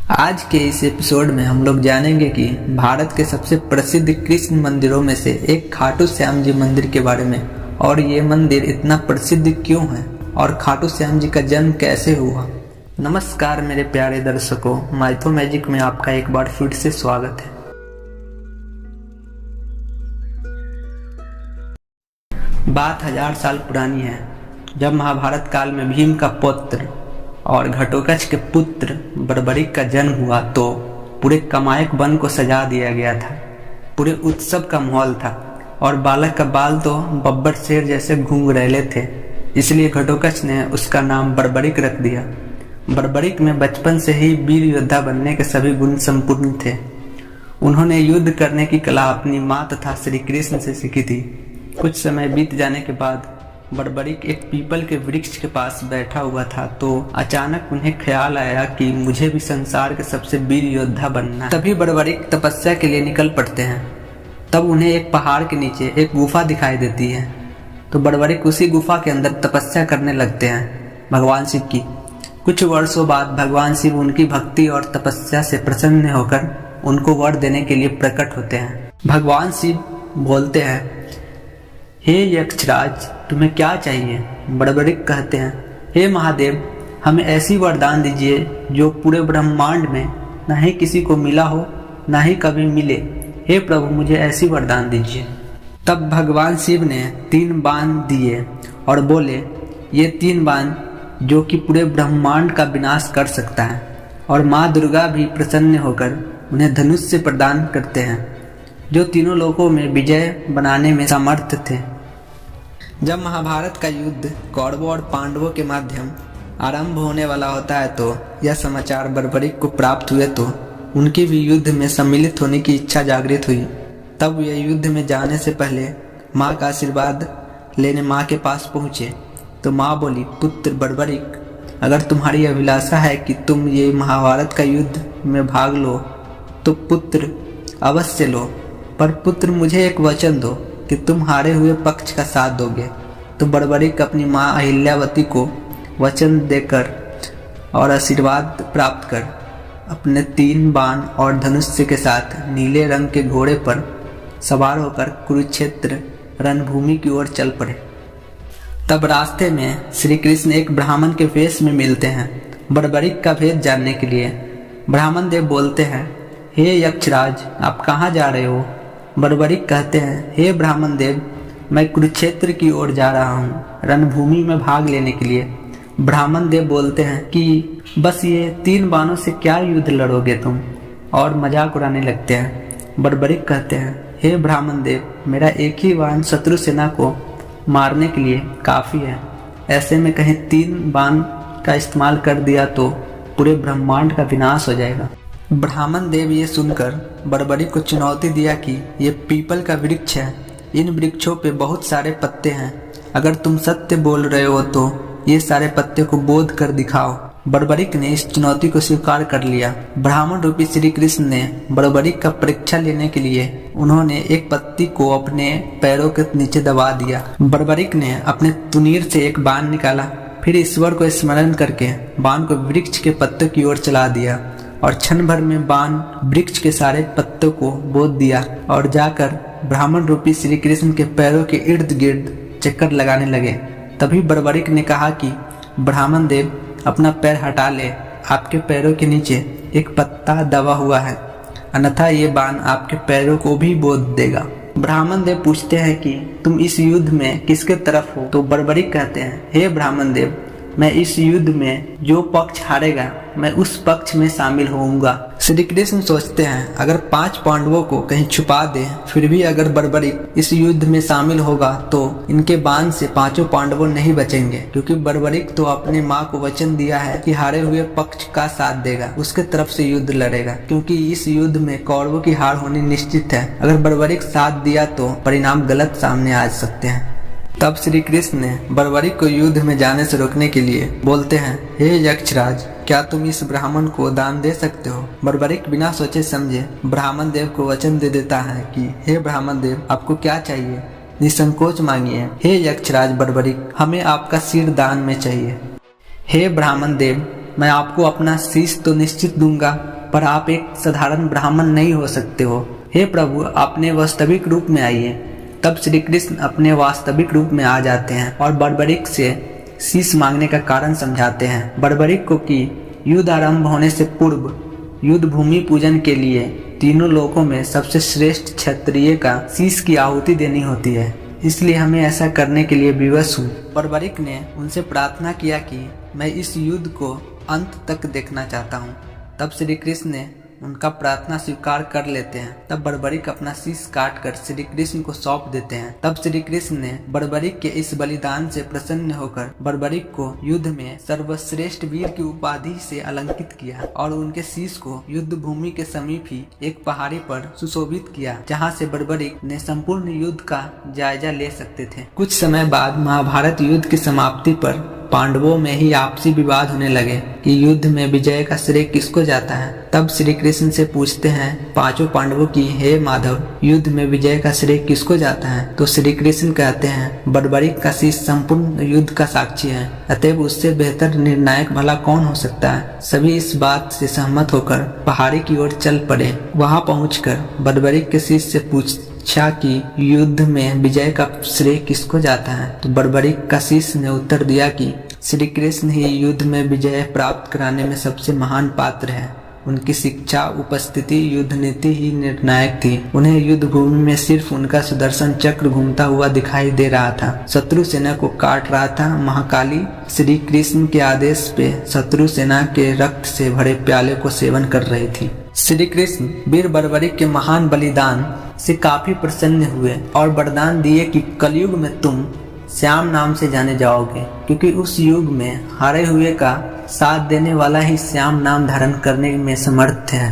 आज के इस एपिसोड में हम लोग जानेंगे कि भारत के सबसे प्रसिद्ध कृष्ण मंदिरों में से एक खाटू श्याम जी मंदिर के बारे में, और ये मंदिर इतना प्रसिद्ध क्यों है और खाटू श्याम जी का जन्म कैसे हुआ। नमस्कार मेरे प्यारे दर्शकों, माइथो मैजिक में आपका एक बार फिर से स्वागत है। बात 1000 साल पुरानी है, जब महाभारत काल में भीम का पुत्र और घटोत्कच के पुत्र बर्बरिक का जन्म हुआ तो पूरे कमायक वन को सजा दिया गया था। पूरे उत्सव का माहौल था और बालक का बाल तो बब्बर शेर जैसे घुंघरैले थे, इसलिए घटोत्कच ने उसका नाम बर्बरिक रख दिया। बर्बरिक में बचपन से ही वीर योद्धा बनने के सभी गुण संपूर्ण थे। उन्होंने युद्ध करने की कला अपनी माँ तथा श्री कृष्ण से सीखी थी। कुछ समय बीत जाने के बाद बर्बरिक एक पीपल के वृक्ष के पास बैठा हुआ था तो अचानक उन्हें ख्याल आया कि मुझे भी संसार के सबसे वीर योद्धा बनना है। तभी बर्बरिक तपस्या के लिए निकल पड़ते हैं। तब उन्हें एक पहाड़ के नीचे एक गुफा दिखाई देती है, तो बर्बरिक उसी गुफा के अंदर तपस्या करने लगते हैं भगवान शिव की। कुछ वर्षों बाद भगवान शिव उनकी भक्ति और तपस्या से प्रसन्न होकर उनको वर देने के लिए प्रकट होते हैं। भगवान शिव बोलते हैं, हे यक्षराज, तुम्हें क्या चाहिए। बर्बरिक कहते हैं, हे महादेव, हमें ऐसी वरदान दीजिए जो पूरे ब्रह्मांड में न ही किसी को मिला हो न ही कभी मिले। हे प्रभु, मुझे ऐसी वरदान दीजिए। तब भगवान शिव ने 3 बाण दिए और बोले, ये 3 बाण जो कि पूरे ब्रह्मांड का विनाश कर सकता है। और माँ दुर्गा भी प्रसन्न होकर उन्हें धनुष से प्रदान करते हैं, जो तीनों लोकों में विजय बनाने में समर्थ थे। जब महाभारत का युद्ध कौरवों और पांडवों के माध्यम आरंभ होने वाला होता है तो यह समाचार बर्बरिक को प्राप्त हुए तो उनकी भी युद्ध में सम्मिलित होने की इच्छा जागृत हुई। तब वे युद्ध में जाने से पहले माँ का आशीर्वाद लेने माँ के पास पहुँचे तो माँ बोली, पुत्र बर्बरिक, अगर तुम्हारी अभिलाषा है कि तुम ये महाभारत का युद्ध में भाग लो तो पुत्र अवश्य लो, पर पुत्र मुझे एक वचन दो कि तुम हारे हुए पक्ष का साथ दोगे। तो बर्बरिक अपनी माँ अहिल्यावती को वचन देकर और आशीर्वाद प्राप्त कर अपने 3 बाण और धनुष के साथ नीले रंग के घोड़े पर सवार होकर कुरुक्षेत्र रणभूमि की ओर चल पड़े। तब रास्ते में श्री कृष्ण एक ब्राह्मण के वेश में मिलते हैं बर्बरिक का भेद जानने के लिए। ब्राह्मण देव बोलते हैं, हे यक्षराज, आप कहाँ जा रहे हो। बर्बरिक कहते हैं, हे ब्राह्मण देव, मैं कुरुक्षेत्र की ओर जा रहा हूँ रणभूमि में भाग लेने के लिए। ब्राह्मण देव बोलते हैं कि बस ये 3 बाणों से क्या युद्ध लड़ोगे तुम, और मजाक उड़ाने लगते हैं। बर्बरिक कहते हैं, हे ब्राह्मण देव, मेरा एक ही बाण शत्रु सेना को मारने के लिए काफ़ी है। ऐसे में कहीं 3 बाण का इस्तेमाल कर दिया तो पूरे ब्रह्मांड का विनाश हो जाएगा। ब्राह्मण देव ये सुनकर बर्बरिक को चुनौती दिया कि ये पीपल का वृक्ष है, इन वृक्षों पे बहुत सारे पत्ते हैं, अगर तुम सत्य बोल रहे हो तो ये सारे पत्ते को बोध कर दिखाओ। बर्बरिक ने इस चुनौती को स्वीकार कर लिया। ब्राह्मण रूपी श्री कृष्ण ने बर्बरिक का परीक्षा लेने के लिए उन्होंने एक पत्ती को अपने पैरों के नीचे दबा दिया। बर्बरिक ने अपने तुनीर से एक बाण निकाला, फिर ईश्वर को स्मरण करके बाण को वृक्ष के पत्तों की ओर चला दिया और क्षण भर में बाण वृक्ष के सारे पत्तों को बोध दिया और जाकर ब्राह्मण रूपी श्री कृष्ण के पैरों के इर्द गिर्द चक्कर लगाने लगे। तभी बर्बरिक ने कहा कि ब्राह्मण देव, अपना पैर हटा ले, आपके पैरों के नीचे एक पत्ता दबा हुआ है, अन्यथा ये बाण आपके पैरों को भी बोध देगा। ब्राह्मण देव पूछते हैं कि तुम इस युद्ध में किसके तरफ हो। तो बर्बरिक कहते हैं, हे ब्राह्मण देव, मैं इस युद्ध में जो पक्ष हारेगा मैं उस पक्ष में शामिल होऊंगा। श्री कृष्ण सोचते हैं, अगर 5 पांडवों को कहीं छुपा दे, फिर भी अगर बर्बरिक इस युद्ध में शामिल होगा तो इनके बाण से 5 पांडवों नहीं बचेंगे, क्योंकि बर्बरिक तो अपनी माँ को वचन दिया है कि हारे हुए पक्ष का साथ देगा, उसके तरफ से युद्ध लड़ेगा, क्योंकि इस युद्ध में कौरवों की हार होनी निश्चित है। अगर बर्बरिक साथ दिया तो परिणाम गलत सामने आ सकते हैं। तब श्री कृष्ण ने बर्बरिक को युद्ध में जाने से रोकने के लिए बोलते हैं, हे यक्षराज, क्या तुम इस ब्राह्मण को दान दे सकते हो। बर्बरिक बिना सोचे समझे ब्राह्मण देव को वचन दे देता है कि हे ब्राह्मण देव, आपको क्या चाहिए, निसंकोच मांगिए। हे यक्षराज बर्बरिक, हमें आपका सिर दान में चाहिए। हे ब्राह्मण देव, मैं आपको अपना शीश तो निश्चित दूंगा, पर आप एक साधारण ब्राह्मण नहीं हो सकते हो। हे प्रभु, अपने वास्तविक रूप में आइए। तब श्री कृष्ण अपने वास्तविक रूप में आ जाते हैं और बर्बरिक से शीश मांगने का कारण समझाते हैं। बर्बरिक को कि युद्ध आरंभ होने से पूर्व युद्ध भूमि पूजन के लिए तीनों लोकों में सबसे श्रेष्ठ क्षत्रिय का शीश की आहुति देनी होती है, इसलिए हमें ऐसा करने के लिए विवश हूँ। बर्बरिक ने उनसे प्रार्थना किया कि मैं इस युद्ध को अंत तक देखना चाहता हूँ। तब श्री कृष्ण ने उनका प्रार्थना स्वीकार कर लेते हैं। तब बर्बरिक अपना शीश काट कर श्री कृष्ण को सौंप देते हैं। तब श्री कृष्ण ने बर्बरिक के इस बलिदान से प्रसन्न होकर बर्बरिक को युद्ध में सर्वश्रेष्ठ वीर की उपाधि से अलंकित किया और उनके शीश को युद्ध भूमि के समीप ही एक पहाड़ी पर सुशोभित किया, जहाँ से बर्बरिक ने संपूर्ण युद्ध का जायजा ले सकते थे। कुछ समय बाद महाभारत युद्ध की समाप्ति पर पांडवों में ही आपसी विवाद होने लगे कि युद्ध में विजय का श्रेय किसको जाता है। तब श्री कृष्ण से पूछते हैं पांचों पांडवों की, हे माधव, युद्ध में विजय का श्रेय किसको जाता है? तो श्री कृष्ण कहते हैं बर्बरिक का शीश संपूर्ण युद्ध का साक्षी है, अतएव उससे बेहतर निर्णायक भला कौन हो सकता है। सभी इस बात से सहमत होकर पहाड़ी की ओर चल पड़े। वहां पहुंचकर बर्बरिक के शीश से पूछा कि युद्ध में विजय का श्रेय किसको जाता है। तो बर्बरिक का शीश ने उत्तर दिया कि श्री कृष्ण ही युद्ध में विजय प्राप्त कराने में सबसे महान पात्र है। उनकी शिक्षा, उपस्थिति, युद्ध नीति ही निर्णायक थी। उन्हें युद्ध भूमि में सिर्फ उनका सुदर्शन चक्र घूमता हुआ दिखाई दे रहा था। शत्रु सेना को काट रहा था। महाकाली श्री कृष्ण के आदेश पे शत्रु सेना के रक्त से भरे प्याले को सेवन कर रही थी। श्री कृष्ण वीर बर्बरिक के महान बलिदान से काफी प्रसन्न हुए और वरदान दिए कि कलयुग में तुम श्याम नाम से जाने जाओगे, क्योंकि उस युग में हारे हुए का साथ देने वाला ही श्याम नाम धारण करने में समर्थ है।